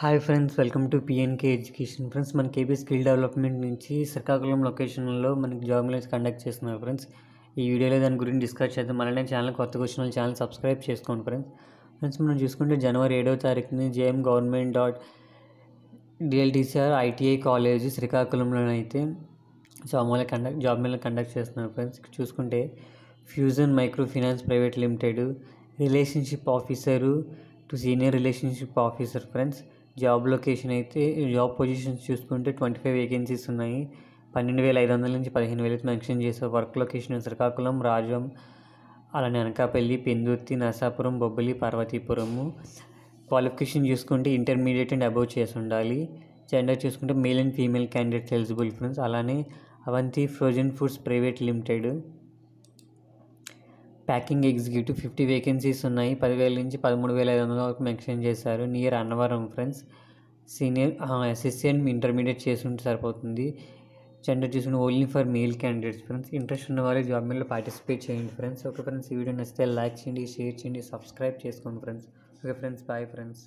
Hi friends, welcome to PNK education. Friends, మన KB skill development నుంచి శ్రీకాకుళం లొకేషన్లో మనకి జాబ్ మేళస్ కండక్ట్ చేస్తున్నారు ఫ్రెండ్స్. ఈ వీడియోలో దాని గురించి డిస్కస్ చేద్దాం. అలానే ఛానల్ కొత్తగా వచ్చిన వాళ్ళు ఛానల్ సబ్స్క్రైబ్ చేసుకోండి ఫ్రెండ్స్. మనం చూసుకుంటే జనవరి 7వ తారీఖుని JM government DLTCR ITI college శ్రీకాకుళంలోనైతే జాబ్ మేళ కండక్ట్ చేస్తున్నారు ఫ్రెండ్స్. చూసుకుంటే fusion micro finance private limited relationship officer to senior relationship officer friends. Job location అయితే జాబ్ పొజిషన్స్ చూసుకుంటే 25 వేకెన్సీస్ ఉన్నాయి. 12,500 నుంచి 15,000 మెన్షన్ చేశారు. వర్క్ లొకేషన్ శ్రీకాకుళం, రాజం, అలానే అనకాపల్లి, పెందుర్తి, నరసాపురం, బొబ్బిలి, పార్వతీపురము. క్వాలిఫికేషన్ చూసుకుంటే ఇంటర్మీడియట్ అండ్ అబోవ్ చేసి ఉండాలి. జెండర్ చూసుకుంటే male and female candidates eligible friends. అలానే Avanti frozen foods private limited packing executive 50 vacancies ఉన్నాయి. 10,000 నుంచి 13,500 వరకు మెన్షన్ చేశారు. Near Annavaram friends. Senior SSC and intermediate చేసి ఉంటే సరిపోతుంది. జెండర్ చూసుకుంటే only for male candidates friends. Interest ఉన్న వాళ్ళు జాబ్ మీద పార్టిసిపేట్ చేయండి ఫ్రెండ్స్. ఓకే ఫ్రెండ్స్, ఈ వీడియో నచ్చితే లైక్ చేయండి, షేర్ చేయండి, సబ్స్క్రైబ్ చేసుకోండి friends. Okay friends, bye friends.